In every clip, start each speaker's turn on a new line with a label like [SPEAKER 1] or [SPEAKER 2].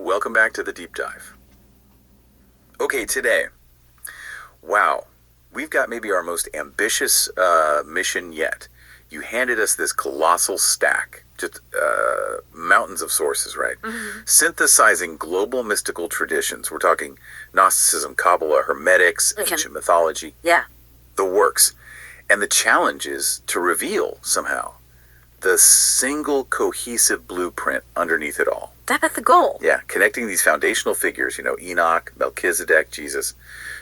[SPEAKER 1] Welcome back to the deep dive. Okay, today, wow, we've got maybe our most ambitious mission yet. You handed us this colossal stack, just mountains of sources, right? Mm-hmm. Synthesizing global mystical traditions. We're talking Gnosticism, Kabbalah, Hermetics, ancient mythology.
[SPEAKER 2] Yeah.
[SPEAKER 1] The works. And the challenge is to reveal, somehow, the single cohesive blueprint underneath it all.
[SPEAKER 2] That's the goal.
[SPEAKER 1] Yeah, connecting these foundational figures, Enoch, Melchizedek, Jesus,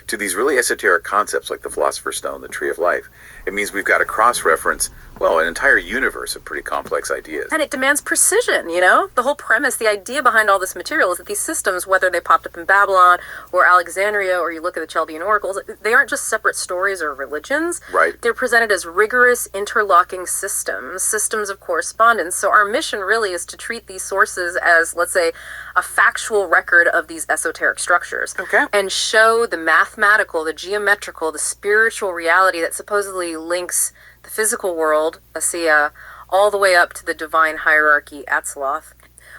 [SPEAKER 1] to these really esoteric concepts like the Philosopher's Stone, the Tree of Life. It means we've got to cross-reference, an entire universe of pretty complex ideas.
[SPEAKER 2] And it demands precision, The whole premise, the idea behind all this material is that these systems, whether they popped up in Babylon or Alexandria, or you look at the Chaldean oracles, they aren't just separate stories or religions.
[SPEAKER 1] Right.
[SPEAKER 2] They're presented as rigorous, interlocking systems of correspondence. So our mission really is to treat these sources as, let's say, a factual record of these esoteric structures.
[SPEAKER 1] Okay.
[SPEAKER 2] And show the mathematical, the geometrical, the spiritual reality that supposedly links the physical world, Asiya, all the way up to the divine hierarchy, Atzloth.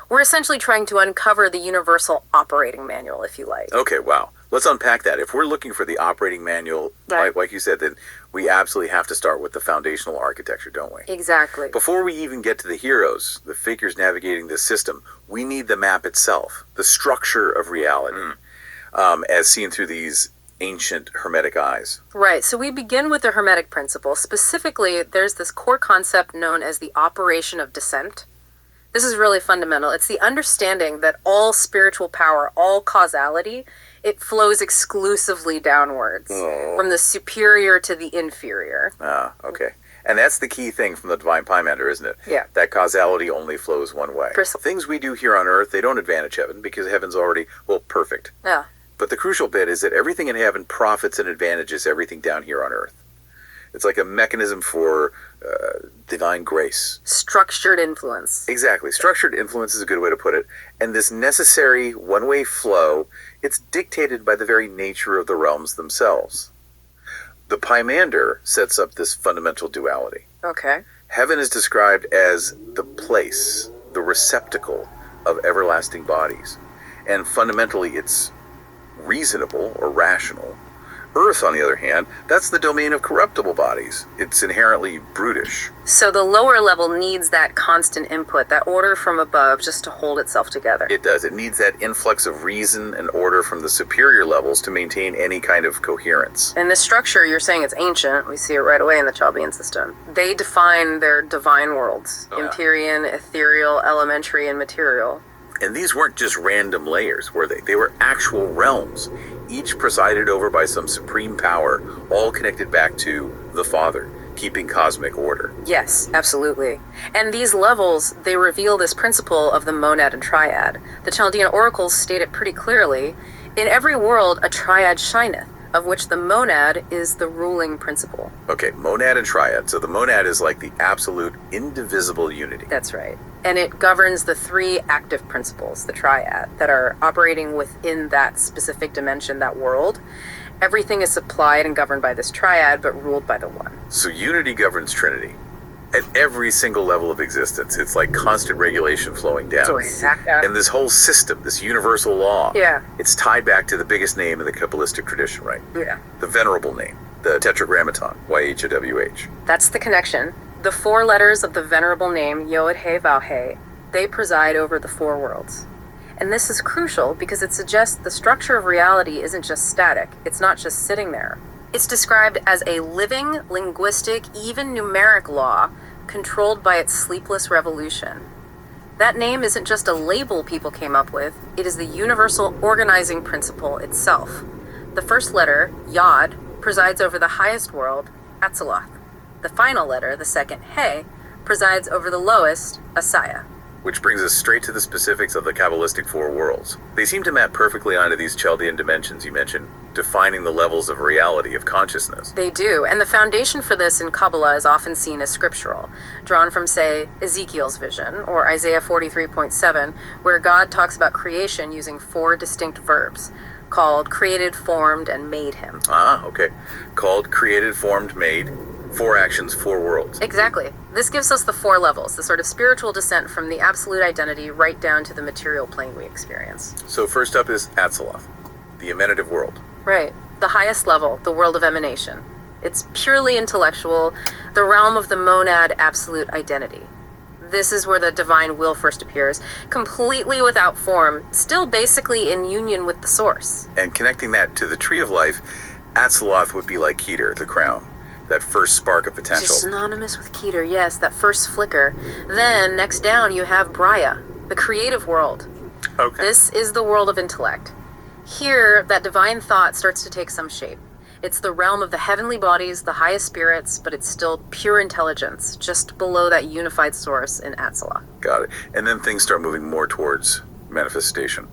[SPEAKER 2] We're essentially trying to uncover the universal operating manual, if you like.
[SPEAKER 1] Okay, wow. Let's unpack that. If we're looking for the operating manual,
[SPEAKER 2] right,
[SPEAKER 1] like you said, then we absolutely have to start with the foundational architecture, don't we?
[SPEAKER 2] Exactly.
[SPEAKER 1] Before we even get to the heroes, the figures navigating this system, we need the map itself, the structure of reality, as seen through these ancient Hermetic eyes.
[SPEAKER 2] Right. So we begin with the Hermetic principle. Specifically, there's this core concept known as the operation of descent. This is really fundamental. It's the understanding that all spiritual power, all causality, it flows exclusively downwards, from the superior to the inferior.
[SPEAKER 1] Ah, okay. And that's the key thing from the Divine Pymander, isn't it?
[SPEAKER 2] Yeah.
[SPEAKER 1] That causality only flows one way. Things we do here on Earth, they don't advantage heaven because heaven's already, perfect.
[SPEAKER 2] Yeah.
[SPEAKER 1] But the crucial bit is that everything in heaven profits and advantages everything down here on Earth. It's like a mechanism for divine grace.
[SPEAKER 2] Structured influence.
[SPEAKER 1] Exactly. Structured influence is a good way to put it. And this necessary one-way flow, it's dictated by the very nature of the realms themselves. The Pymander sets up this fundamental duality.
[SPEAKER 2] Okay.
[SPEAKER 1] Heaven is described as the place, the receptacle of everlasting bodies. And fundamentally, it's reasonable or rational. Earth, on the other hand, that's the domain of corruptible bodies. It's inherently brutish.
[SPEAKER 2] So the lower level needs that constant input, that order from above, just to hold itself together.
[SPEAKER 1] It does. It needs that influx of reason and order from the superior levels to maintain any kind of coherence.
[SPEAKER 2] And this structure, you're saying it's ancient. We see it right away in the Chaldean system. They define their divine worlds, Empyrean, ethereal, elementary, and material.
[SPEAKER 1] And these weren't just random layers, were they? They were actual realms, each presided over by some supreme power, all connected back to the Father, keeping cosmic order.
[SPEAKER 2] Yes, absolutely. And these levels, they reveal this principle of the monad and triad. The Chaldean oracles state it pretty clearly. In every world, a triad shineth, of which the monad is the ruling principle.
[SPEAKER 1] Okay, monad and triad. So the monad is like the absolute indivisible unity.
[SPEAKER 2] That's right. And it governs the three active principles, the triad, that are operating within that specific dimension, that world. Everything is supplied and governed by this triad, but ruled by the one.
[SPEAKER 1] So unity governs Trinity. At every single level of existence, it's like constant regulation flowing down.
[SPEAKER 2] So exactly.
[SPEAKER 1] And this whole system, this universal law,
[SPEAKER 2] yeah,
[SPEAKER 1] it's tied back to the biggest name in the Kabbalistic tradition, right?
[SPEAKER 2] Yeah. The
[SPEAKER 1] venerable name, the Tetragrammaton, YHWH.
[SPEAKER 2] That's the connection. The four letters of the venerable name, Yod He Vav He, they preside over the four worlds. And this is crucial because it suggests the structure of reality isn't just static. It's not just sitting there. It's described as a living, linguistic, even numeric law controlled by its sleepless revolution. That name isn't just a label people came up with. It is the universal organizing principle itself. The first letter, Yod, presides over the highest world, Atzloth. The final letter, the second, He, presides over the lowest, Asiya.
[SPEAKER 1] Which brings us straight to the specifics of the Kabbalistic four worlds. They seem to map perfectly onto these Chaldean dimensions you mentioned, defining the levels of reality, of consciousness.
[SPEAKER 2] They do, and the foundation for this in Kabbalah is often seen as scriptural, drawn from, say, Ezekiel's vision, or Isaiah 43.7, where God talks about creation using four distinct verbs, called created, formed, and made him.
[SPEAKER 1] Ah, okay. Called, created, formed, made. 4 actions, 4 worlds.
[SPEAKER 2] Exactly. This gives us the 4 levels, the sort of spiritual descent from the absolute identity right down to the material plane we experience.
[SPEAKER 1] So first up is Atziloth, the emanative world.
[SPEAKER 2] Right. The highest level, the world of emanation. It's purely intellectual, the realm of the monad absolute identity. This is where the divine will first appears, completely without form, still basically in union with the source.
[SPEAKER 1] And connecting that to the tree of life, Atziloth would be like Keter, the crown. That first spark of potential.
[SPEAKER 2] Which is synonymous with Keter, yes, that first flicker. Then, next down, you have Braya, the creative world.
[SPEAKER 1] Okay.
[SPEAKER 2] This is the world of intellect. Here, that divine thought starts to take some shape. It's the realm of the heavenly bodies, the highest spirits, but it's still pure intelligence, just below that unified source in Atziloth.
[SPEAKER 1] Got it. And then things start moving more towards manifestation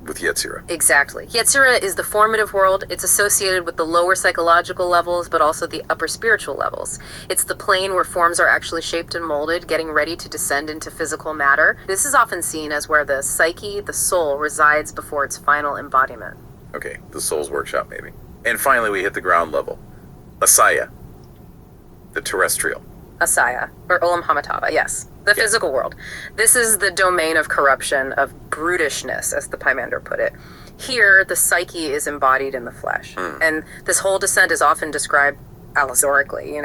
[SPEAKER 1] with Yetzirah.
[SPEAKER 2] Exactly. Yetzirah is the formative world. It's associated with the lower psychological levels, but also the upper spiritual levels. It's the plane where forms are actually shaped and molded, getting ready to descend into physical matter. This is often seen as where the psyche, the soul, resides before its final embodiment.
[SPEAKER 1] Okay, the soul's workshop maybe. And finally we hit the ground level. Asaya, the terrestrial.
[SPEAKER 2] Asaya, or Olam Hamatava, yes. The physical world. This is the domain of corruption, of brutishness, as the Pymander put it. Here, the psyche is embodied in the flesh. And this whole descent is often described allegorically,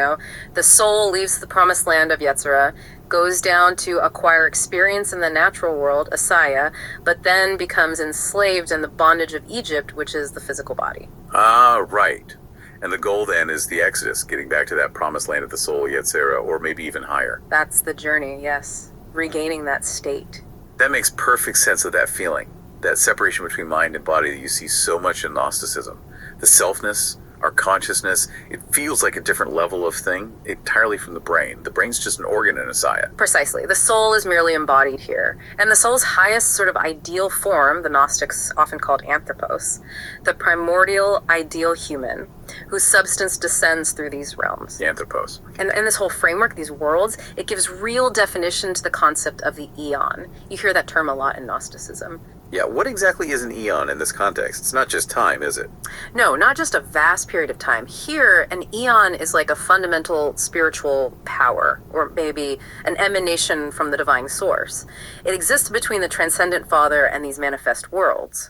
[SPEAKER 2] The soul leaves the promised land of Yetzirah, goes down to acquire experience in the natural world, Asaya, but then becomes enslaved in the bondage of Egypt, which is the physical body.
[SPEAKER 1] Ah, right. And the goal then is the Exodus, getting back to that promised land of the soul, Yetzirah, or maybe even higher.
[SPEAKER 2] That's the journey, yes. Regaining that state.
[SPEAKER 1] That makes perfect sense of that feeling, that separation between mind and body that you see so much in Gnosticism. The selfness, our consciousness, it feels like a different level of thing entirely from the brain. The brain's just an organ in Asaya.
[SPEAKER 2] Precisely. The soul is merely embodied here. And the soul's highest sort of ideal form, the Gnostics often called Anthropos, the primordial ideal human, whose substance descends through these realms.
[SPEAKER 1] The Anthropos.
[SPEAKER 2] And this whole framework, these worlds, it gives real definition to the concept of the Aeon. You hear that term a lot in Gnosticism.
[SPEAKER 1] Yeah, what exactly is an eon in this context? It's not just time, is it?
[SPEAKER 2] No, not just a vast period of time. Here, an eon is like a fundamental spiritual power, or maybe an emanation from the divine source. It exists between the transcendent Father and these manifest worlds.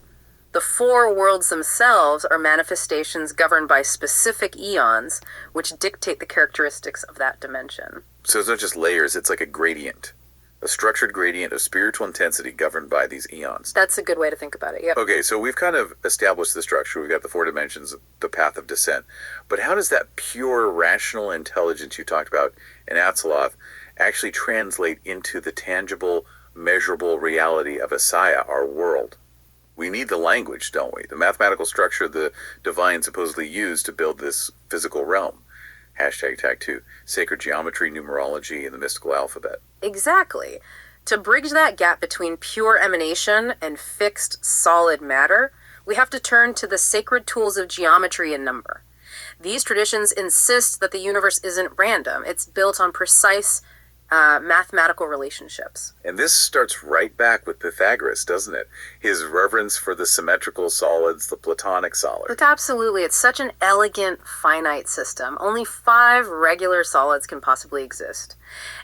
[SPEAKER 2] The 4 worlds themselves are manifestations governed by specific eons, which dictate the characteristics of that dimension.
[SPEAKER 1] So it's not just layers, it's like a gradient. A structured gradient of spiritual intensity governed by these eons.
[SPEAKER 2] That's a good way to think about it, yep.
[SPEAKER 1] Okay, so we've kind of established the structure. We've got the 4 dimensions, the path of descent. But how does that pure rational intelligence you talked about in Atziloth actually translate into the tangible, measurable reality of Asaya, our world? We need the language, don't we? The mathematical structure the divine supposedly used to build this physical realm. #tag2, sacred geometry, numerology, and the mystical alphabet.
[SPEAKER 2] Exactly. To bridge that gap between pure emanation and fixed, solid matter, we have to turn to the sacred tools of geometry and number. These traditions insist that the universe isn't random. It's built on precise mathematical relationships.
[SPEAKER 1] And this starts right back with Pythagoras, doesn't it? His reverence for the symmetrical solids, the platonic solids.
[SPEAKER 2] But absolutely, it's such an elegant, finite system. Only 5 regular solids can possibly exist.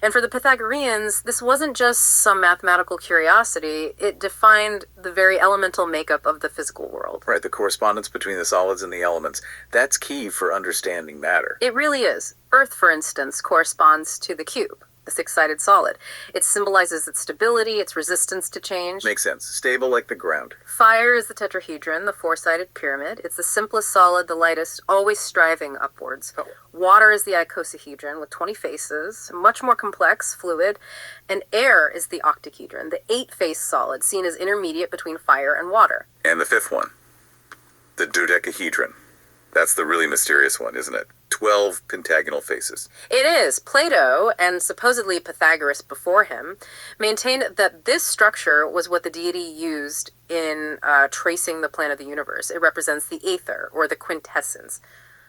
[SPEAKER 2] And for the Pythagoreans, this wasn't just some mathematical curiosity, it defined the very elemental makeup of the physical world.
[SPEAKER 1] Right, the correspondence between the solids and the elements. That's key for understanding matter.
[SPEAKER 2] It really is. Earth, for instance, corresponds to the cube, the 6-sided solid. It symbolizes its stability, its resistance to change.
[SPEAKER 1] Makes sense. Stable like the ground.
[SPEAKER 2] Fire is the tetrahedron, the 4-sided pyramid. It's the simplest solid, the lightest, always striving upwards.
[SPEAKER 1] Oh.
[SPEAKER 2] Water is the icosahedron with 20 faces, much more complex, fluid. And air is the octahedron, the 8-faced solid, seen as intermediate between fire and water.
[SPEAKER 1] And the 5th one, the dodecahedron. That's the really mysterious one, isn't it? 12 pentagonal faces.
[SPEAKER 2] It is. Plato, and supposedly Pythagoras before him, maintained that this structure was what the deity used in tracing the plan of the universe. It represents the aether, or the quintessence.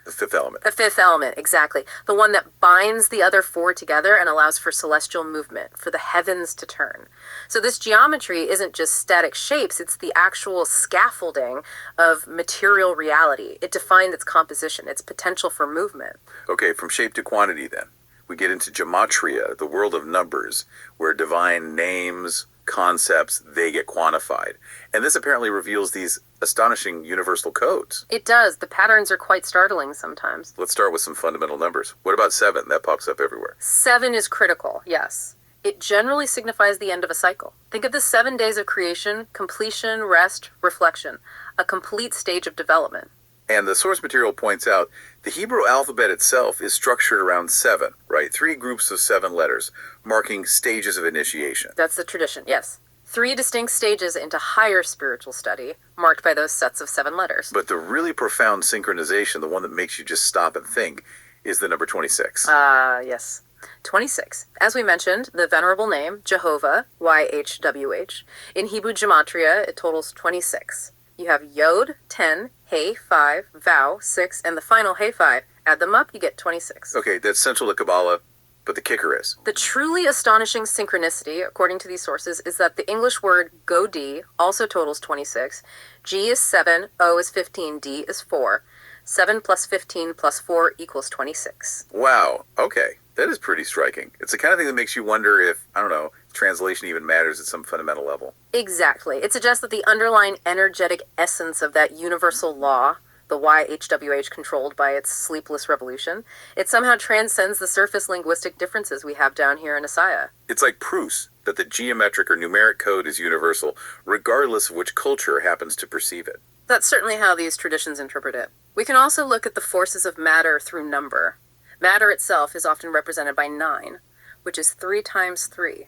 [SPEAKER 1] The fifth element.
[SPEAKER 2] The fifth element, exactly. The one that binds the other four together and allows for celestial movement, for the heavens to turn. So this geometry isn't just static shapes, it's the actual scaffolding of material reality. It defined its composition, its potential for movement.
[SPEAKER 1] Okay, from shape to quantity then. We get into gematria, the world of numbers, where divine names, concepts, they get quantified. And this apparently reveals these astonishing universal codes.
[SPEAKER 2] It does. The patterns are quite startling sometimes.
[SPEAKER 1] Let's start with some fundamental numbers. What about 7? That pops up everywhere.
[SPEAKER 2] 7 is critical, yes. It generally signifies the end of a cycle. Think of the 7 days of creation, completion, rest, reflection, a complete stage of development.
[SPEAKER 1] And the source material points out the Hebrew alphabet itself is structured around 7, right? 3 groups of 7 letters, marking stages of initiation.
[SPEAKER 2] That's the tradition, yes. 3 distinct stages into higher spiritual study, marked by those sets of 7 letters.
[SPEAKER 1] But the really profound synchronization, the one that makes you just stop and think, is the number 26.
[SPEAKER 2] Yes. 26. As we mentioned, the venerable name, Jehovah, YHWH. In Hebrew gematria, it totals 26. You have Yod, 10, Hey, 5, Vow, 6, and the final Hey 5. Add them up, you get 26.
[SPEAKER 1] Okay, that's central to Kabbalah, but the kicker is.
[SPEAKER 2] The truly astonishing synchronicity, according to these sources, is that the English word Go-D also totals 26. G is 7, O is 15, D is 4. 7 plus 15 plus 4 equals 26.
[SPEAKER 1] Wow, okay. That is pretty striking. It's the kind of thing that makes you wonder if, I don't know, translation even matters at some fundamental level.
[SPEAKER 2] Exactly. It suggests that the underlying energetic essence of that universal law, the YHWH controlled by its sleepless revolution, it somehow transcends the surface linguistic differences we have down here in Asaya.
[SPEAKER 1] It's like proofs that the geometric or numeric code is universal, regardless of which culture happens to perceive it.
[SPEAKER 2] That's certainly how these traditions interpret it. We can also look at the forces of matter through number. Matter itself is often represented by 9, which is 3 times 3.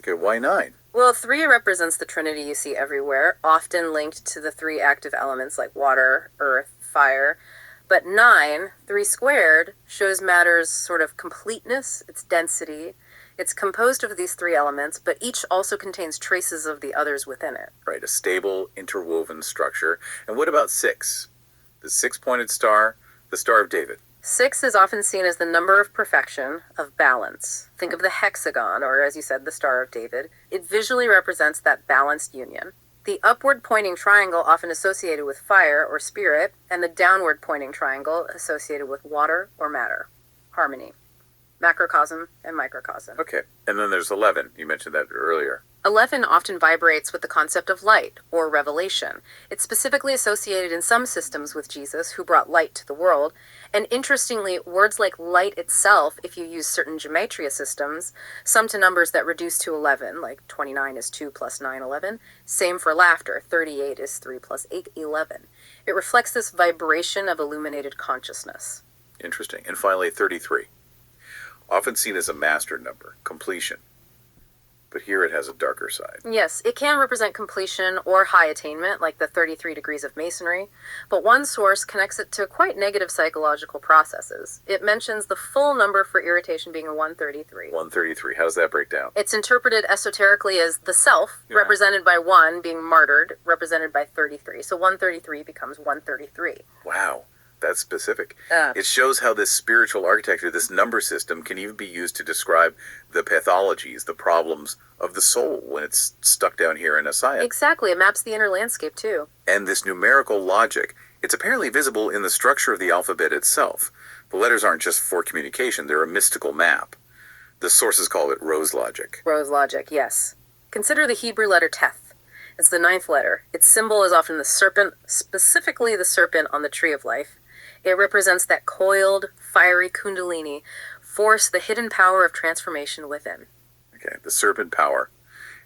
[SPEAKER 1] Okay, why 9?
[SPEAKER 2] Well, 3 represents the Trinity you see everywhere, often linked to the 3 active elements like water, earth, fire. But 9, 3 squared, shows matter's sort of completeness, its density. It's composed of these 3 elements, but each also contains traces of the others within it.
[SPEAKER 1] Right, a stable, interwoven structure. And what about 6? The 6-pointed star, the Star of David.
[SPEAKER 2] 6 is often seen as the number of perfection, of balance. Think of the hexagon, or as you said, the Star of David. It visually represents that balanced union. The upward pointing triangle often associated with fire or spirit, and the downward pointing triangle associated with water or matter. Harmony. Macrocosm and microcosm.
[SPEAKER 1] Okay, and then there's 11. You mentioned that earlier.
[SPEAKER 2] 11 often vibrates with the concept of light, or revelation. It's specifically associated in some systems with Jesus, who brought light to the world. And interestingly, words like light itself, if you use certain gematria systems, sum to numbers that reduce to 11, like 29 is 2 plus 9, 11. Same for laughter, 38 is 3 plus 8, 11. It reflects this vibration of illuminated consciousness.
[SPEAKER 1] Interesting. And finally, 33. Often seen as a master number, completion. But here it has a darker side.
[SPEAKER 2] Yes, it can represent completion or high attainment, like the 33 degrees of masonry, but one source connects it to quite negative psychological processes. It mentions the full number for irritation being a 133.
[SPEAKER 1] 133, how does that break down?
[SPEAKER 2] It's interpreted esoterically as the self,
[SPEAKER 1] Yeah.
[SPEAKER 2] represented by 1 being martyred, represented by 33. So 133 becomes 133.
[SPEAKER 1] Wow, that's specific. It shows how this spiritual architecture, this number system, can even be used to describe the pathologies, the problems of the soul when it's stuck down here in Asaya.
[SPEAKER 2] Exactly, it maps the inner landscape too.
[SPEAKER 1] And this numerical logic, it's apparently visible in the structure of the alphabet itself. The letters aren't just for communication, they're a mystical map. The sources call it rose logic.
[SPEAKER 2] Rose logic, yes. Consider the Hebrew letter Teth. It's the 9th letter. Its symbol is often the serpent, specifically the serpent on the tree of life. It represents that coiled, fiery kundalini force, the hidden power of transformation within.
[SPEAKER 1] Okay, the serpent power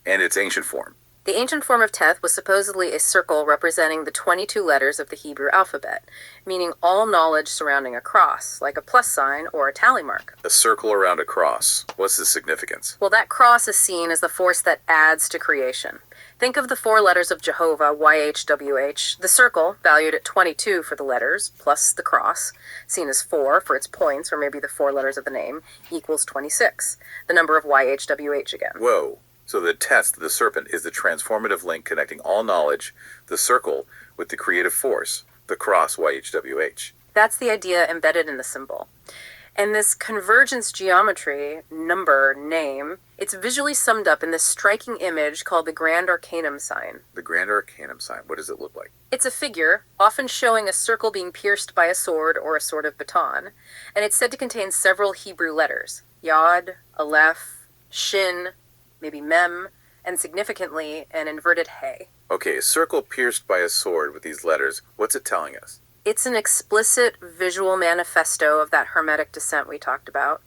[SPEAKER 1] and its ancient form.
[SPEAKER 2] The ancient form of Teth was supposedly a circle representing the 22 letters of the Hebrew alphabet, meaning all knowledge surrounding a cross, like a plus sign or a tally mark.
[SPEAKER 1] A circle around a cross. What's the significance?
[SPEAKER 2] Well, that cross is seen as the force that adds to creation. Think of the 4 letters of Jehovah, YHWH. The circle, valued at 22 for the letters, plus the cross, seen as 4 for its points, or maybe the 4 letters of the name, equals 26, the number of YHWH again.
[SPEAKER 1] Whoa. So the test, the serpent, is the transformative link connecting all knowledge, the circle, with the creative force, the cross, YHWH.
[SPEAKER 2] That's the idea embedded in the symbol. And this convergence geometry, number, name, it's visually summed up in this striking image called the Grand Arcanum sign.
[SPEAKER 1] The Grand Arcanum sign, what does it look like?
[SPEAKER 2] It's a figure, often showing a circle being pierced by a sword or a sort of baton, and it's said to contain several Hebrew letters, Yod, Aleph, Shin, maybe Mem, and significantly, an inverted He.
[SPEAKER 1] Okay, a circle pierced by a sword with these letters, what's it telling us?
[SPEAKER 2] It's an explicit visual manifesto of that Hermetic descent we talked about.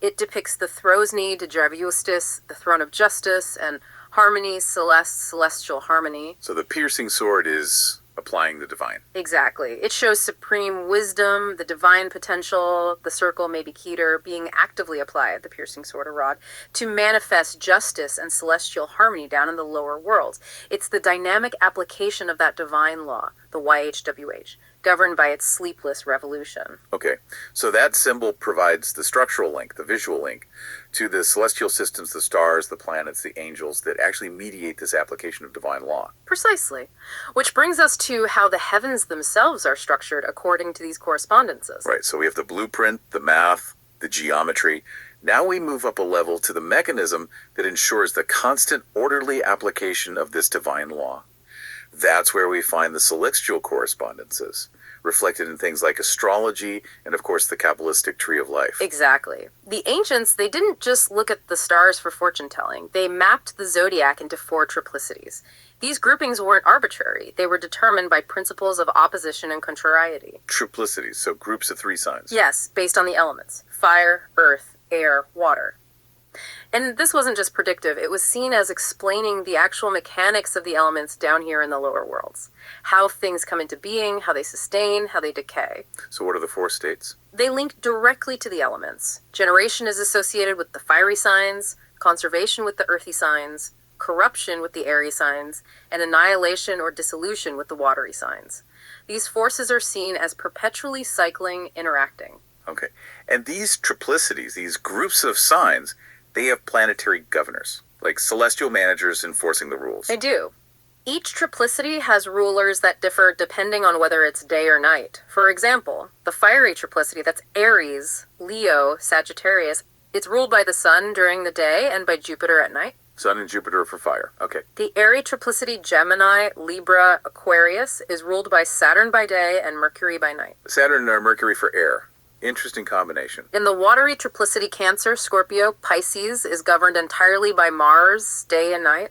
[SPEAKER 2] It depicts the Throsny de Javustis, the throne of justice, and harmony, celestial harmony.
[SPEAKER 1] So the piercing sword is applying the divine.
[SPEAKER 2] Exactly. It shows supreme wisdom, the divine potential, the circle, maybe Keter, being actively applied, the piercing sword or rod, to manifest justice and celestial harmony down in the lower worlds. It's the dynamic application of that divine law, the YHWH, governed by its sleepless revolution.
[SPEAKER 1] Okay, so that symbol provides the structural link, the visual link, to the celestial systems, the stars, the planets, the angels, that actually mediate this application of divine law.
[SPEAKER 2] Precisely. Which brings us to how the heavens themselves are structured according to these correspondences.
[SPEAKER 1] Right, so we have the blueprint, the math, the geometry. Now we move up a level to the mechanism that ensures the constant orderly application of this divine law. That's where we find the celestial correspondences, reflected in things like astrology and, of course, the Kabbalistic tree of life.
[SPEAKER 2] Exactly. The ancients, they didn't just look at the stars for fortune-telling. They mapped the zodiac into 4 triplicities. These groupings weren't arbitrary. They were determined by principles of opposition and contrariety.
[SPEAKER 1] Triplicities, so groups of 3 signs.
[SPEAKER 2] Yes, based on the elements: fire, earth, air, water. And this wasn't just predictive, it was seen as explaining the actual mechanics of the elements down here in the lower worlds. How things come into being, how they sustain, how they decay.
[SPEAKER 1] So what are the 4 states?
[SPEAKER 2] They link directly to the elements. Generation is associated with the fiery signs, conservation with the earthy signs, corruption with the airy signs, and annihilation or dissolution with the watery signs. These forces are seen as perpetually cycling, interacting.
[SPEAKER 1] Okay, and these triplicities, these groups of signs, they have planetary governors, like celestial managers enforcing the rules.
[SPEAKER 2] They do. Each triplicity has rulers that differ depending on whether it's day or night. For example, the fiery triplicity, that's Aries, Leo, Sagittarius, it's ruled by the sun during the day and by Jupiter at night.
[SPEAKER 1] Sun and Jupiter for fire. Okay.
[SPEAKER 2] The airy triplicity Gemini, Libra, Aquarius is ruled by Saturn by day and Mercury by night.
[SPEAKER 1] Saturn or Mercury for air. Interesting combination.
[SPEAKER 2] In the watery triplicity Cancer, Scorpio, Pisces is governed entirely by Mars, day and night.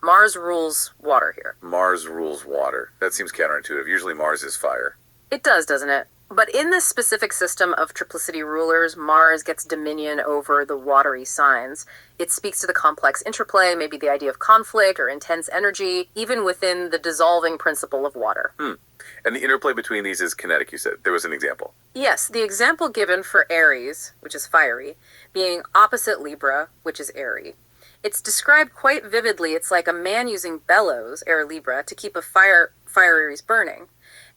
[SPEAKER 2] Mars rules water here.
[SPEAKER 1] Mars rules water. That seems counterintuitive. Usually Mars is fire.
[SPEAKER 2] It does, doesn't it? But in this specific system of triplicity rulers, Mars gets dominion over the watery signs. It speaks to the complex interplay, maybe the idea of conflict or intense energy, even within the dissolving principle of water.
[SPEAKER 1] And the interplay between these is kinetic, you said. There was an example.
[SPEAKER 2] Yes, the example given for Aries, which is fiery, being opposite Libra, which is airy. It's described quite vividly. It's like a man using bellows, air Libra, to keep a fire Aries burning.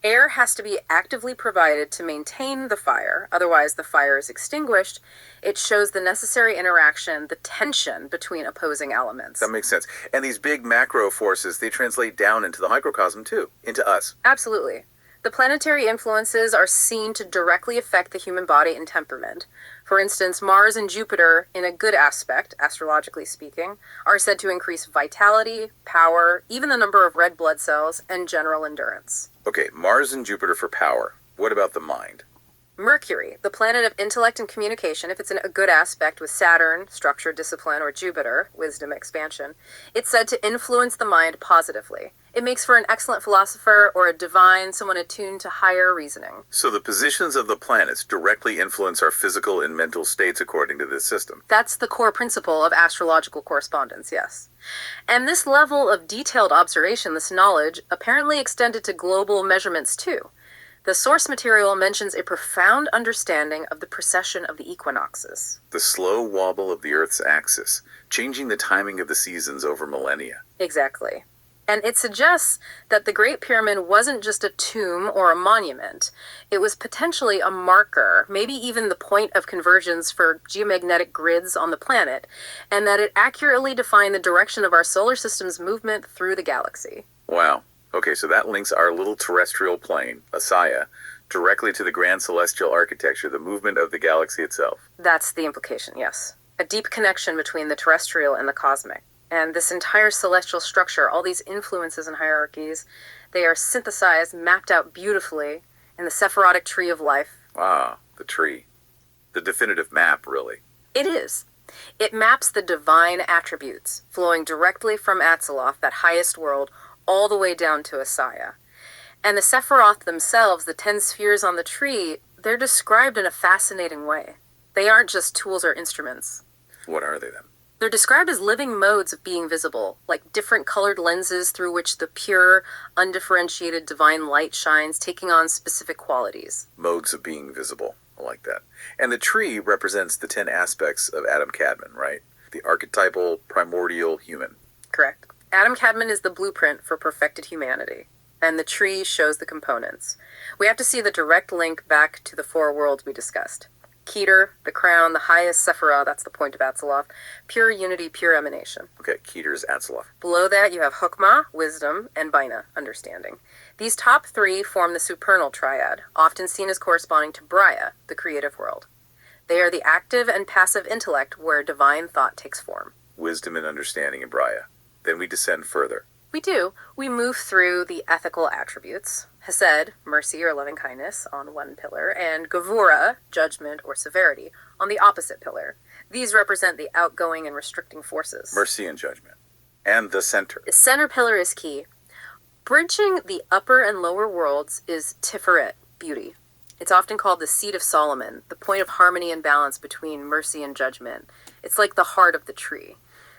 [SPEAKER 2] Air has to be actively provided to maintain the fire, otherwise the fire is extinguished. It shows the necessary interaction, the tension between opposing elements.
[SPEAKER 1] That makes sense. And these big macro forces, they translate down into the microcosm too, into us.
[SPEAKER 2] Absolutely. The planetary influences are seen to directly affect the human body and temperament. For instance, Mars and Jupiter, in a good aspect, astrologically speaking, are said to increase vitality, power, even the number of red blood cells, and general endurance.
[SPEAKER 1] Okay, Mars and Jupiter for power. What about the mind?
[SPEAKER 2] Mercury, the planet of intellect and communication, if it's in a good aspect with Saturn, structure, discipline, or Jupiter, wisdom, expansion, it's said to influence the mind positively. It makes for an excellent philosopher or a divine, someone attuned to higher reasoning.
[SPEAKER 1] So the positions of the planets directly influence our physical and mental states according to this system.
[SPEAKER 2] That's the core principle of astrological correspondence, yes. And this level of detailed observation, this knowledge, apparently extended to global measurements too. The source material mentions a profound understanding of the precession of the equinoxes.
[SPEAKER 1] The slow wobble of the Earth's axis, changing the timing of the seasons over millennia.
[SPEAKER 2] Exactly. And it suggests that the Great Pyramid wasn't just a tomb or a monument. It was potentially a marker, maybe even the point of convergence for geomagnetic grids on the planet, and that it accurately defined the direction of our solar system's movement through the galaxy.
[SPEAKER 1] Wow. Okay, so that links our little terrestrial plane, Asaya, directly to the grand celestial architecture, the movement of the galaxy itself.
[SPEAKER 2] That's the implication, yes. A deep connection between the terrestrial and the cosmic. And this entire celestial structure, all these influences and hierarchies, they are synthesized, mapped out beautifully in the Sephirotic tree of life.
[SPEAKER 1] Ah, the tree. The definitive map, really.
[SPEAKER 2] It is. It maps the divine attributes, flowing directly from Atziloth, that highest world, all the way down to Asaya. And the Sephiroth themselves, the 10 spheres on the tree, they're described in a fascinating way. They aren't just tools or instruments.
[SPEAKER 1] What are they then?
[SPEAKER 2] They're described as living modes of being visible, like different colored lenses through which the pure, undifferentiated divine light shines, taking on specific qualities.
[SPEAKER 1] Modes of being visible. I like that. And the tree represents the 10 aspects of Adam Kadmon, right? The archetypal, primordial human.
[SPEAKER 2] Correct. Adam Kadmon is the blueprint for perfected humanity, and the tree shows the components. We have to see the direct link back to the 4 worlds we discussed. Keter, the crown, the highest Sephiroth, that's the point of Atziloth, pure unity, pure emanation.
[SPEAKER 1] Okay, Keter's Atziloth.
[SPEAKER 2] Below that, you have Hokmah, wisdom, and Bina, understanding. These top 3 form the supernal triad, often seen as corresponding to Braya, the creative world. They are the active and passive intellect where divine thought takes form.
[SPEAKER 1] Wisdom and understanding in Braya. Then we descend further.
[SPEAKER 2] We do. We move through the ethical attributes. Hesed, mercy or loving kindness, on one pillar, and Gevura, judgment or severity, on the opposite pillar. These represent the outgoing and restricting forces.
[SPEAKER 1] Mercy and judgment. And the center.
[SPEAKER 2] The center pillar is key. Bridging the upper and lower worlds is Tiferet, beauty. It's often called the seat of Solomon, the point of harmony and balance between mercy and judgment. It's like the heart of the tree.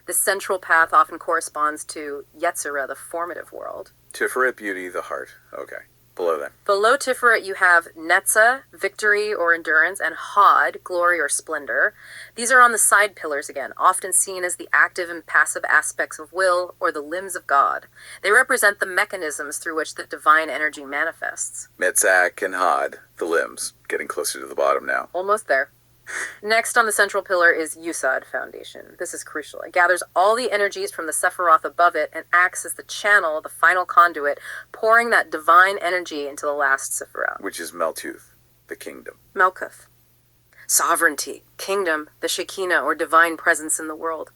[SPEAKER 2] This central path often corresponds to Yetzirah, the formative world.
[SPEAKER 1] Tiferet, beauty, the heart. Okay. Below that.
[SPEAKER 2] Below Tiferet, you have Netzah, victory or endurance, and Hod, glory or splendor. These are on the side pillars again, often seen as the active and passive aspects of will or the limbs of God. They represent the mechanisms through which the divine energy manifests.
[SPEAKER 1] Metzak and Hod, the limbs. Getting closer to the bottom now.
[SPEAKER 2] Almost there. Next on the central pillar is Yusad, foundation. This is crucial. It gathers all the energies from the Sephiroth above it and acts as the channel, the final conduit, pouring that divine energy into the last Sephiroth.
[SPEAKER 1] Which is Meltuth, the kingdom.
[SPEAKER 2] Melkuth. Sovereignty, kingdom, the Shekinah or divine presence in the world.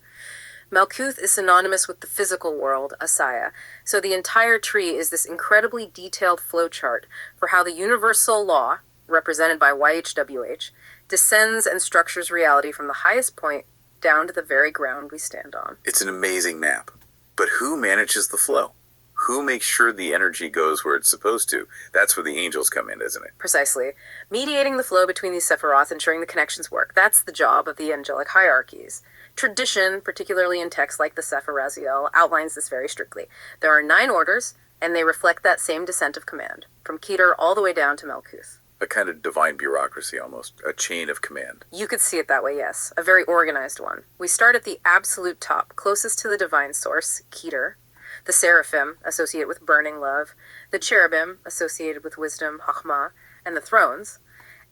[SPEAKER 2] Melkuth is synonymous with the physical world, Asaya, so the entire tree is this incredibly detailed flowchart for how the universal law, represented by YHWH, descends and structures reality from the highest point down to the very ground we stand on.
[SPEAKER 1] It's an amazing map. But who manages the flow? Who makes sure the energy goes where it's supposed to? That's where the angels come in, isn't it?
[SPEAKER 2] Precisely. Mediating the flow between these Sephiroth, ensuring the connections work. That's the job of the angelic hierarchies. Tradition, particularly in texts like the Sefer Raziel, outlines this very strictly. There are 9 orders, and they reflect that same descent of command, from Keter all the way down to Melkuth.
[SPEAKER 1] A kind of divine bureaucracy almost, a chain of command.
[SPEAKER 2] You could see it that way, yes. A very organized one. We start at the absolute top, closest to the divine source, Keter. The seraphim, associated with burning love. The cherubim, associated with wisdom, Chachma. And the thrones.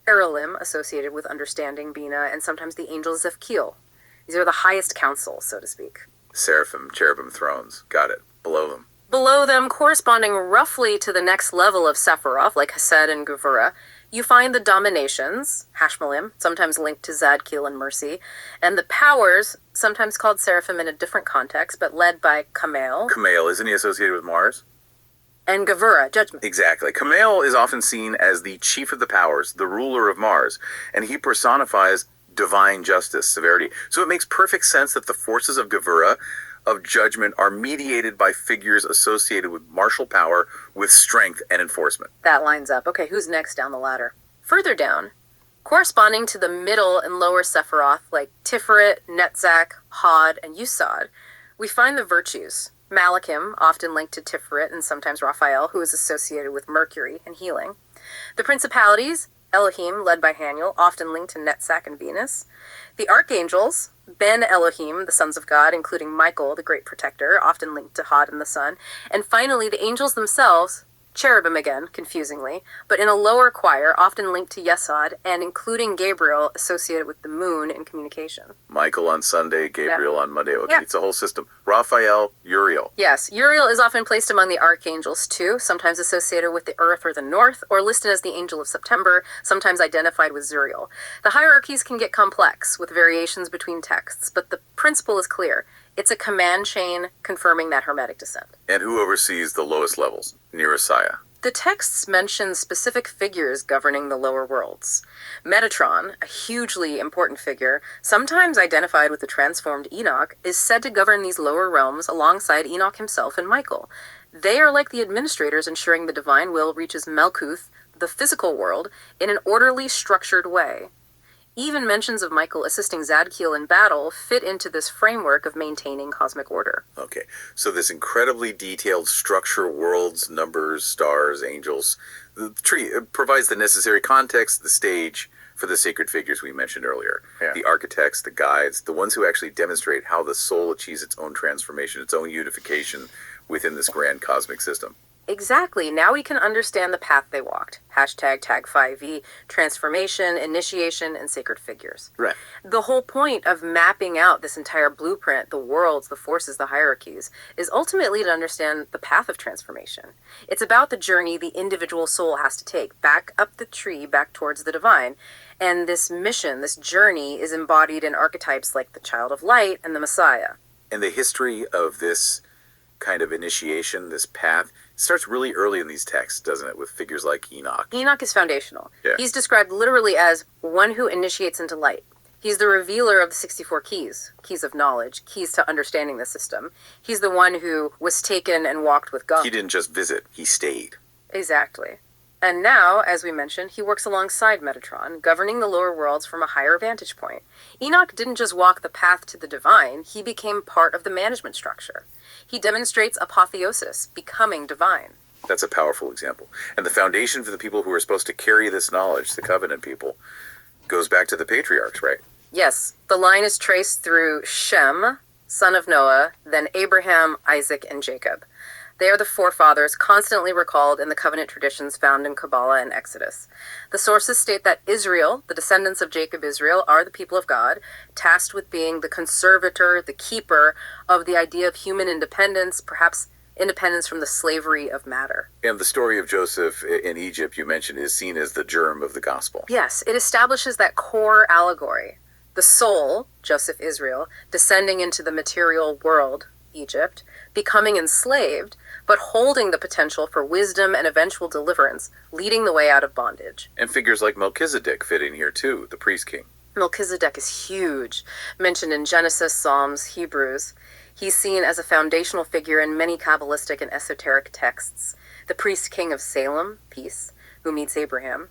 [SPEAKER 2] Erelim, associated with understanding, Bina. And sometimes the angels Zevkil. These are the highest council, so to speak.
[SPEAKER 1] Seraphim, cherubim, thrones. Got it. Below them.
[SPEAKER 2] Below them, corresponding roughly to the next level of Sephiroth, like Hesed and Gevura, you find the dominations, Hashmalim, sometimes linked to Zadkiel and Mercy, and the powers, sometimes called Seraphim in a different context, but led by Kamael.
[SPEAKER 1] Kamael, isn't he associated with Mars?
[SPEAKER 2] And Gevura, judgment.
[SPEAKER 1] Exactly. Kamael is often seen as the chief of the powers, the ruler of Mars, and he personifies divine justice, severity. So it makes perfect sense that the forces of Gevura, of judgment, are mediated by figures associated with martial power, with strength and enforcement.
[SPEAKER 2] That lines up. Okay, who's next down the ladder? Further down, corresponding to the middle and lower Sephiroth, like Tiferet, Netzach, Hod, and Yusad, we find the virtues. Malachim, often linked to Tiferet and sometimes Raphael, who is associated with Mercury and healing. The principalities, Elohim, led by Haniel, often linked to Netzach and Venus. The archangels, Ben Elohim, the sons of God, including Michael, the great protector, often linked to Hod and the sun. And finally, the angels themselves, Cherubim again, confusingly, but in a lower choir, often linked to Yesod, and including Gabriel associated with the moon in communication.
[SPEAKER 1] Michael on Sunday, Gabriel on Monday. Okay,
[SPEAKER 2] Yeah.
[SPEAKER 1] it's a whole system. Raphael, Uriel.
[SPEAKER 2] Yes, Uriel is often placed among the archangels too, sometimes associated with the earth or the north, or listed as the angel of September, sometimes identified with Zuriel. The hierarchies can get complex, with variations between texts, but the principle is clear. It's a command chain confirming that Hermetic descent.
[SPEAKER 1] And who oversees the lowest levels? Neurosaya.
[SPEAKER 2] The texts mention specific figures governing the lower worlds. Metatron, a hugely important figure, sometimes identified with the transformed Enoch, is said to govern these lower realms alongside Enoch himself and Michael. They are like the administrators ensuring the divine will reaches Malkuth, the physical world, in an orderly, structured way. Even mentions of Michael assisting Zadkiel in battle fit into this framework of maintaining cosmic order.
[SPEAKER 1] Okay, so this incredibly detailed structure, worlds, numbers, stars, angels, the tree provides the necessary context, the stage for the sacred figures we mentioned earlier.
[SPEAKER 3] Yeah.
[SPEAKER 1] The architects, the guides, the ones who actually demonstrate how the soul achieves its own transformation, its own unification within this grand cosmic system.
[SPEAKER 2] Exactly. Now we can understand the path they walked. Hashtag tag 5e, transformation, initiation, and sacred figures.
[SPEAKER 1] Right.
[SPEAKER 2] The whole point of mapping out this entire blueprint, the worlds, the forces, the hierarchies, is ultimately to understand the path of transformation. It's about the journey the individual soul has to take, back up the tree, back towards the divine. And this mission, this journey, is embodied in archetypes like the Child of Light and the Messiah.
[SPEAKER 1] And the history of this kind of initiation, this path, starts really early in these texts, doesn't it, with figures like Enoch.
[SPEAKER 2] Enoch is foundational.
[SPEAKER 1] Yeah.
[SPEAKER 2] He's described literally as one who initiates into light. He's the revealer of the 64 keys, keys of knowledge, keys to understanding the system. He's the one who was taken and walked with God.
[SPEAKER 1] He didn't just visit, he stayed.
[SPEAKER 2] Exactly. And now, as we mentioned, he works alongside Metatron, governing the lower worlds from a higher vantage point. Enoch didn't just walk the path to the divine, he became part of the management structure. He demonstrates apotheosis, becoming divine.
[SPEAKER 1] That's a powerful example. And the foundation for the people who are supposed to carry this knowledge, the covenant people, goes back to the patriarchs, right?
[SPEAKER 2] Yes, the line is traced through Shem, son of Noah, then Abraham, Isaac, and Jacob. They are the forefathers constantly recalled in the covenant traditions found in Kabbalah and Exodus. The sources state that Israel, the descendants of Jacob Israel, are the people of God, tasked with being the conservator, the keeper of the idea of human independence, perhaps independence from the slavery of matter.
[SPEAKER 1] And the story of Joseph in Egypt, you mentioned, is seen as the germ of the gospel.
[SPEAKER 2] Yes, it establishes that core allegory. The soul, Joseph Israel, descending into the material world, Egypt, becoming enslaved, but holding the potential for wisdom and eventual deliverance, leading the way out of bondage.
[SPEAKER 1] And figures like Melchizedek fit in here too, the priest king.
[SPEAKER 2] Melchizedek is huge, mentioned in Genesis, Psalms, Hebrews. He's seen as a foundational figure in many Kabbalistic and esoteric texts. The priest king of Salem, peace, who meets Abraham.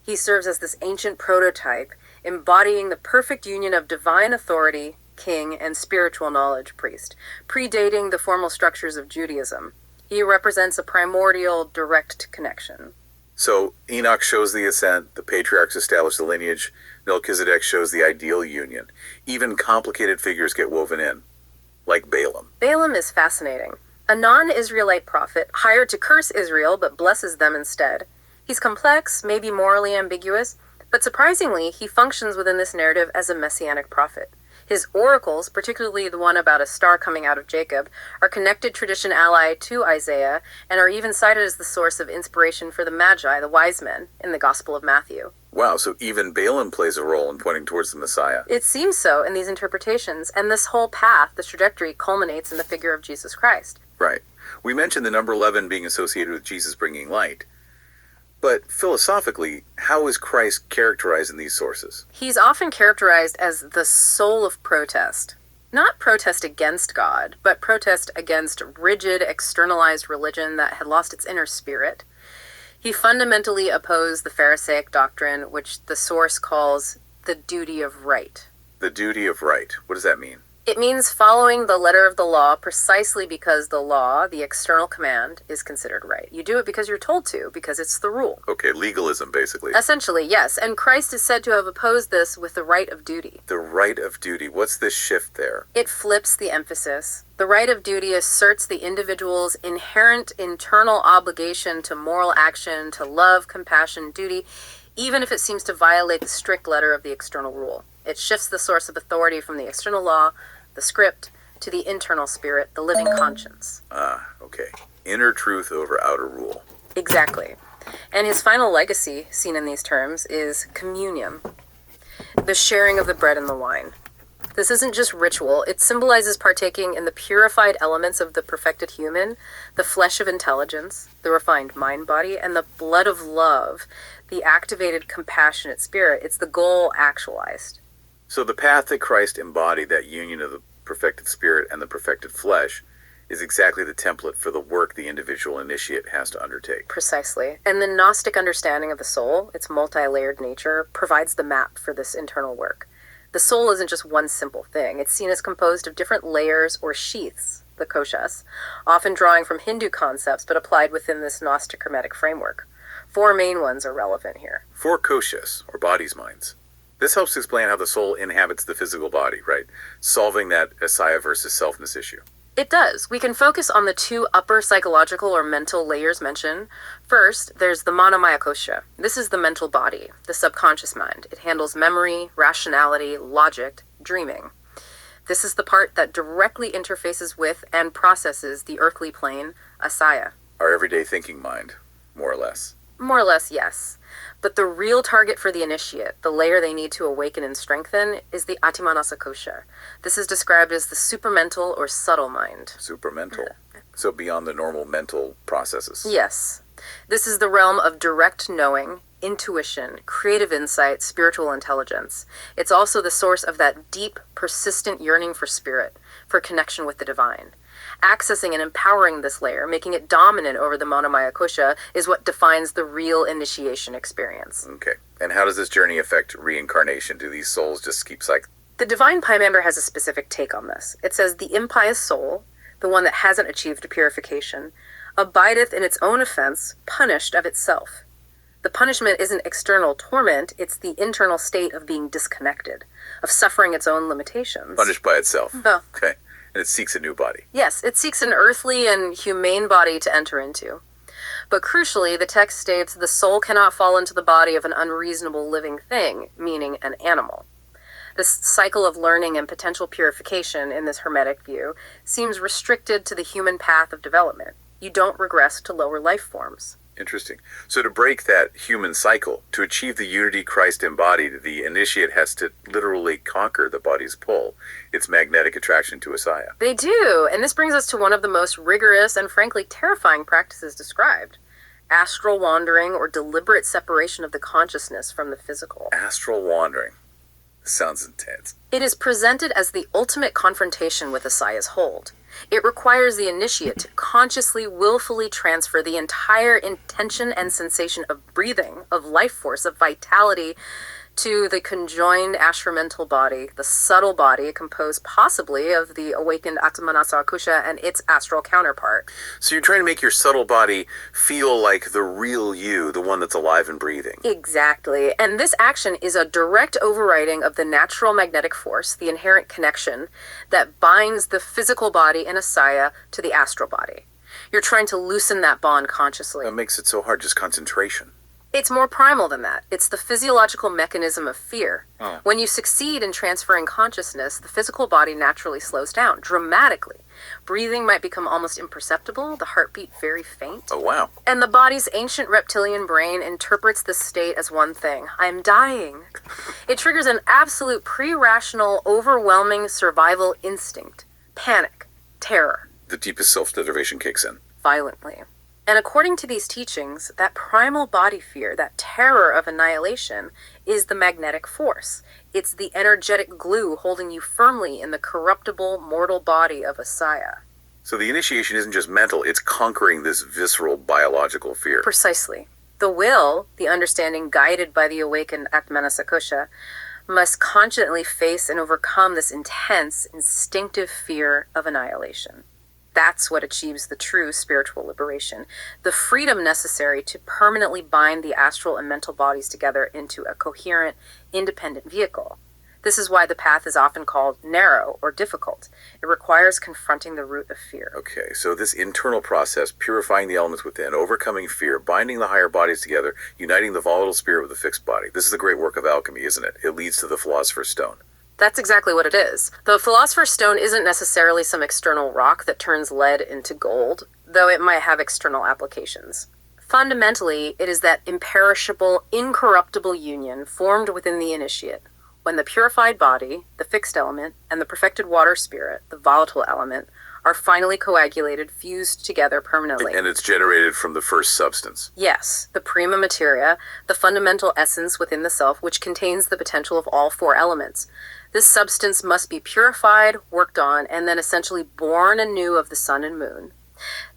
[SPEAKER 2] He serves as this ancient prototype, embodying the perfect union of divine authority, king, and spiritual knowledge, priest, predating the formal structures of Judaism. He represents a primordial, direct connection.
[SPEAKER 1] So Enoch shows the ascent, the patriarchs establish the lineage, Melchizedek shows the ideal union. Even complicated figures get woven in, like Balaam.
[SPEAKER 2] Balaam is fascinating. A non-Israelite prophet hired to curse Israel but blesses them instead. He's complex, maybe morally ambiguous, but surprisingly, he functions within this narrative as a messianic prophet. His oracles, particularly the one about a star coming out of Jacob, are connected tradition allied to Isaiah and are even cited as the source of inspiration for the Magi, the wise men, in the Gospel of Matthew.
[SPEAKER 1] Wow, so even Balaam plays a role in pointing towards the Messiah.
[SPEAKER 2] It seems so in these interpretations, and this whole path, this trajectory, culminates in the figure of Jesus Christ.
[SPEAKER 1] Right. We mentioned the number 11 being associated with Jesus bringing light. But philosophically, how is Christ characterized in these sources?
[SPEAKER 2] He's often characterized as the soul of protest. Not protest against God, but protest against rigid, externalized religion that had lost its inner spirit. He fundamentally opposed the Pharisaic doctrine, which the source calls the duty of right.
[SPEAKER 1] The duty of right. What does that mean?
[SPEAKER 2] It means following the letter of the law precisely because the law, the external command, is considered right. You do it because you're told to, because it's the rule.
[SPEAKER 1] Okay, legalism, basically.
[SPEAKER 2] Essentially, yes. And Christ is said to have opposed this with the right of duty.
[SPEAKER 1] The right of duty. What's this shift there?
[SPEAKER 2] It flips the emphasis. The right of duty asserts the individual's inherent internal obligation to moral action, to love, compassion, duty, even if it seems to violate the strict letter of the external rule. It shifts the source of authority from the external law, the script, to the internal spirit, the living conscience.
[SPEAKER 1] Okay. Inner truth over outer rule.
[SPEAKER 2] Exactly. And his final legacy, seen in these terms, is communion, the sharing of the bread and the wine. This isn't just ritual, it symbolizes partaking in the purified elements of the perfected human, the flesh of intelligence, the refined mind-body, and the blood of love, the activated compassionate spirit. It's the goal actualized.
[SPEAKER 1] So the path that Christ embodied, that union of the perfected spirit and the perfected flesh, is exactly the template for the work the individual initiate has to undertake.
[SPEAKER 2] Precisely. And the Gnostic understanding of the soul, its multi-layered nature, provides the map for this internal work. The soul isn't just one simple thing. It's seen as composed of different layers or sheaths, the koshas, often drawing from Hindu concepts but applied within this Gnostic Hermetic framework. 4 main ones are relevant here.
[SPEAKER 1] 4 koshas, or bodies, minds. This helps explain how the soul inhabits the physical body, right? Solving that asaya versus selfness issue.
[SPEAKER 2] It does. We can focus on the 2 upper psychological or mental layers mentioned. First, there's the Monomaya kosha. This is the mental body, the subconscious mind. It handles memory, rationality, logic, dreaming. This is the part that directly interfaces with and processes the earthly plane, asaya.
[SPEAKER 1] Our everyday thinking mind, more or less.
[SPEAKER 2] More or less, yes. But the real target for the initiate, the layer they need to awaken and strengthen, is the Atimanasa kosha. This is described as the supramental or subtle mind.
[SPEAKER 1] Supramental. So beyond the normal mental processes.
[SPEAKER 2] Yes. This is the realm of direct knowing, intuition, creative insight, spiritual intelligence. It's also the source of that deep, persistent yearning for spirit, for connection with the divine. Accessing and empowering this layer, making it dominant over the Monomaya kosha, is what defines the real initiation experience.
[SPEAKER 1] Okay. And how does this journey affect reincarnation? Do these souls just keep cycling?
[SPEAKER 2] The Divine Pymander has a specific take on this. It says, the impious soul, the one that hasn't achieved purification, abideth in its own offense, punished of itself. The punishment isn't external torment, it's the internal state of being disconnected, of suffering its own limitations.
[SPEAKER 1] Punished by itself.
[SPEAKER 2] Oh.
[SPEAKER 1] Okay. And it seeks a new body.
[SPEAKER 2] Yes, it seeks an earthly and humane body to enter into. But crucially, the text states the soul cannot fall into the body of an unreasonable living thing, meaning an animal. This cycle of learning and potential purification in this Hermetic view seems restricted to the human path of development. You don't regress to lower life forms.
[SPEAKER 1] Interesting. So to break that human cycle, to achieve the unity Christ embodied, the initiate has to literally conquer the body's pull, its magnetic attraction to asaya.
[SPEAKER 2] They do, and this brings us to one of the most rigorous and frankly terrifying practices described. Astral wandering, or deliberate separation of the consciousness from the physical.
[SPEAKER 1] Astral wandering. Sounds intense.
[SPEAKER 2] It is presented as the ultimate confrontation with asaya's hold. It requires the initiate to consciously, willfully transfer the entire intention and sensation of breathing, of life force, of vitality, to the conjoined astramental body, the subtle body composed possibly of the awakened Atmanasa Akusha and its astral counterpart.
[SPEAKER 1] So you're trying to make your subtle body feel like the real you, the one that's alive and breathing.
[SPEAKER 2] Exactly. And this action is a direct overriding of the natural magnetic force, the inherent connection that binds the physical body in asaya to the astral body. You're trying to loosen that bond consciously.
[SPEAKER 1] What makes it so hard? Just concentration.
[SPEAKER 2] It's more primal than that. It's the physiological mechanism of fear.
[SPEAKER 1] Oh.
[SPEAKER 2] When you succeed in transferring consciousness, the physical body naturally slows down, dramatically. Breathing might become almost imperceptible, the heartbeat very faint.
[SPEAKER 1] Oh, wow.
[SPEAKER 2] And the body's ancient reptilian brain interprets this state as one thing: I'm dying. It triggers an absolute pre-rational, overwhelming survival instinct. Panic, terror.
[SPEAKER 1] The deepest self-determination kicks in.
[SPEAKER 2] Violently. And according to these teachings, that primal body fear, that terror of annihilation, is the magnetic force. It's the energetic glue holding you firmly in the corruptible, mortal body of asaya.
[SPEAKER 1] So the initiation isn't just mental, it's conquering this visceral biological fear.
[SPEAKER 2] Precisely. The will, the understanding guided by the awakened Atmanasakosha, must consciently face and overcome this intense, instinctive fear of annihilation. That's what achieves the true spiritual liberation, the freedom necessary to permanently bind the astral and mental bodies together into a coherent, independent vehicle. This is why the path is often called narrow or difficult. It requires confronting the root of fear.
[SPEAKER 1] Okay, so this internal process, purifying the elements within, overcoming fear, binding the higher bodies together, uniting the volatile spirit with the fixed body. This is the great work of alchemy, isn't it? It leads to the Philosopher's Stone.
[SPEAKER 2] That's exactly what it is. The Philosopher's Stone isn't necessarily some external rock that turns lead into gold, though it might have external applications. Fundamentally, it is that imperishable, incorruptible union formed within the initiate, when the purified body, the fixed element, and the perfected water spirit, the volatile element, are finally coagulated, fused together permanently.
[SPEAKER 1] And it's generated from the first substance.
[SPEAKER 2] Yes, the prima materia, the fundamental essence within the self, which contains the potential of all four elements. This substance must be purified, worked on, and then essentially born anew of the sun and moon.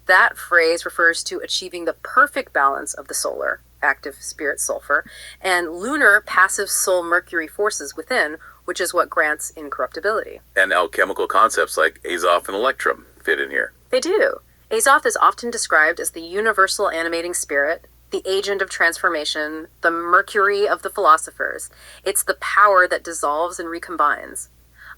[SPEAKER 2] That phrase refers to achieving the perfect balance of the solar, active spirit sulfur, and lunar passive soul Mercury forces within, which is what grants incorruptibility.
[SPEAKER 1] And alchemical concepts like Azoth and Electrum fit in here.
[SPEAKER 2] They do. Azoth is often described as the universal animating spirit, the agent of transformation, the Mercury of the philosophers. It's the power that dissolves and recombines.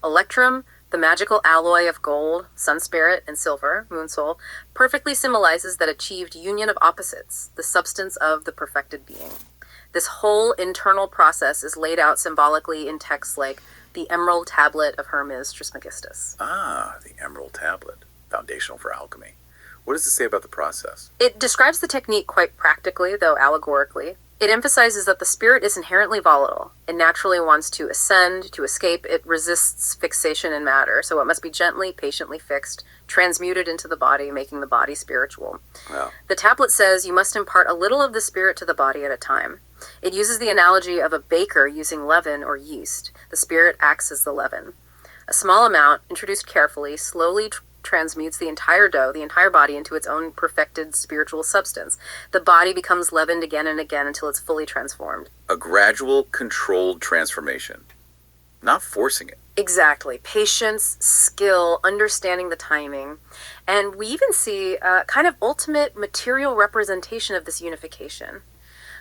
[SPEAKER 2] Electrum, the magical alloy of gold, sun spirit, and silver, moon soul, perfectly symbolizes that achieved union of opposites, the substance of the perfected being. This whole internal process is laid out symbolically in texts like the Emerald Tablet of Hermes Trismegistus.
[SPEAKER 1] Ah, the Emerald Tablet, foundational for alchemy. What does it say about the process?
[SPEAKER 2] It describes the technique quite practically, though allegorically. It emphasizes that the spirit is inherently volatile. It naturally wants to ascend, to escape. It resists fixation in matter, so it must be gently, patiently fixed, transmuted into the body, making the body spiritual.
[SPEAKER 1] Wow.
[SPEAKER 2] The tablet says you must impart a little of the spirit to the body at a time. It uses the analogy of a baker using leaven or yeast. The spirit acts as the leaven. A small amount, introduced carefully, slowly transmutes the entire dough, the entire body, into its own perfected spiritual substance. The body becomes leavened again and again until it's fully transformed.
[SPEAKER 1] A gradual, controlled transformation. Not forcing it.
[SPEAKER 2] Exactly. Patience, skill, understanding the timing. And we even see a kind of ultimate material representation of this unification.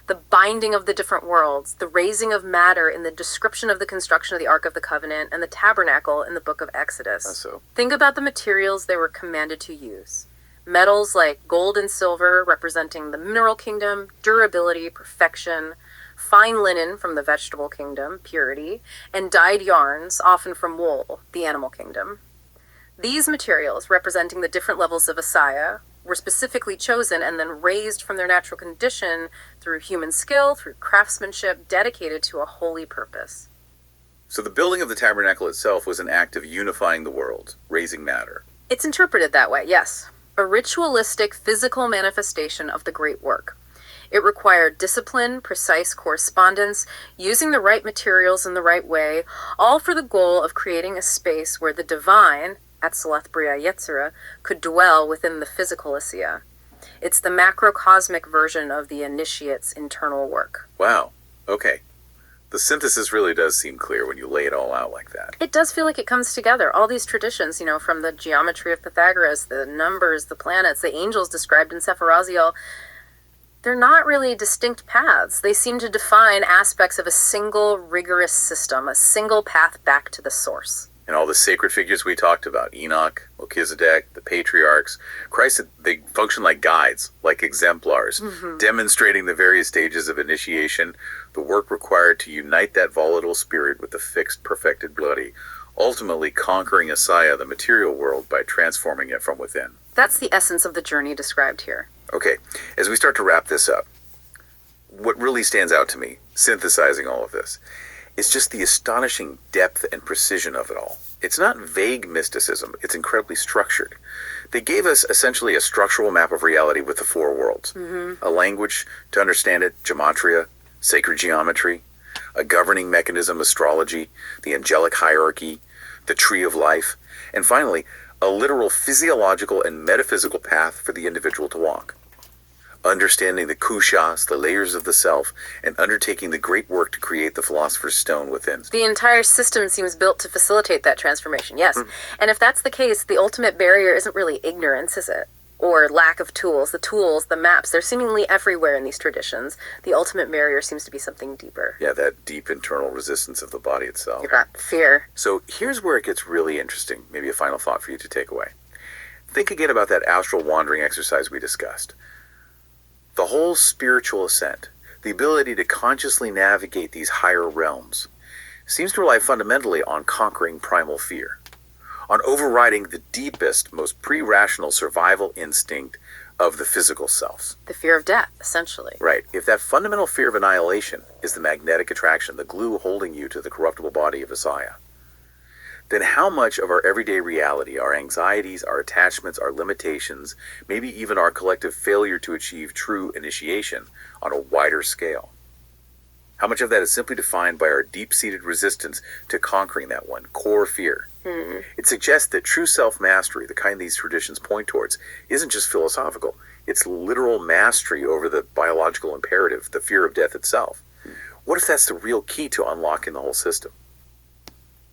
[SPEAKER 2] The binding of the different worlds, the raising of matter in the description of the construction of the Ark of the Covenant, and the tabernacle in the book of Exodus.
[SPEAKER 1] So.
[SPEAKER 2] Think about the materials they were commanded to use. Metals like gold and silver, representing the mineral kingdom, durability, perfection, fine linen from the vegetable kingdom, purity, and dyed yarns, often from wool, the animal kingdom. These materials, representing the different levels of Asaya, were specifically chosen and then raised from their natural condition through human skill, through craftsmanship, dedicated to a holy purpose.
[SPEAKER 1] So the building of the tabernacle itself was an act of unifying the world, raising matter.
[SPEAKER 2] It's interpreted that way, yes. A ritualistic physical manifestation of the great work. It required discipline, precise correspondence, using the right materials in the right way, all for the goal of creating a space where the divine, Atzalath Bria Yetzirah, could dwell within the physical Asiya. It's the macrocosmic version of the initiate's internal work.
[SPEAKER 1] Wow. Okay. The synthesis really does seem clear when you lay it all out like that.
[SPEAKER 2] It does feel like it comes together. All these traditions, from the geometry of Pythagoras, the numbers, the planets, the angels described in Sephiroziel, they're not really distinct paths. They seem to define aspects of a single rigorous system, a single path back to the source.
[SPEAKER 1] And all the sacred figures we talked about, Enoch, Melchizedek, the patriarchs, Christ, they function like guides, like exemplars, demonstrating the various stages of initiation, the work required to unite that volatile spirit with the fixed, perfected body, ultimately conquering Asaya, the material world, by transforming it from within.
[SPEAKER 2] That's the essence of the journey described here.
[SPEAKER 1] Okay, as we start to wrap this up, what really stands out to me, synthesizing all of this, is just the astonishing depth and precision of it all. It's not vague mysticism, it's incredibly structured. They gave us essentially a structural map of reality with the four worlds. A language to understand it, gematria, sacred geometry, a governing mechanism, astrology, the angelic hierarchy, the tree of life, and finally, a literal physiological and metaphysical path for the individual to walk. understanding the kushas, the layers of the self, and undertaking the great work to create the philosopher's stone within.
[SPEAKER 2] The entire system seems built to facilitate that transformation, yes. And if that's the case, the ultimate barrier isn't really ignorance, is it? Or lack of tools. The maps, they're seemingly everywhere in these traditions. The ultimate barrier seems to be something deeper.
[SPEAKER 1] Yeah, that deep internal resistance of the body itself.
[SPEAKER 2] Yeah, fear.
[SPEAKER 1] So here's where it gets really interesting. Maybe a final thought for you to take away. Think again about that astral wandering exercise we discussed. The whole spiritual ascent, the ability to consciously navigate these higher realms, seems to rely fundamentally on conquering primal fear, on overriding the deepest, most pre-rational survival instinct of the physical self.
[SPEAKER 2] The fear of death, essentially.
[SPEAKER 1] Right. If that fundamental fear of annihilation is the magnetic attraction, the glue holding you to the corruptible body of Messiah, then how much of our everyday reality, our anxieties, our attachments, our limitations, maybe even our collective failure to achieve true initiation on a wider scale, how much of that is simply defined by our deep-seated resistance to conquering that one core fear? It suggests that true self-mastery, the kind these traditions point towards, isn't just philosophical. It's literal mastery over the biological imperative, the fear of death itself. What if that's the real key to unlocking the whole system?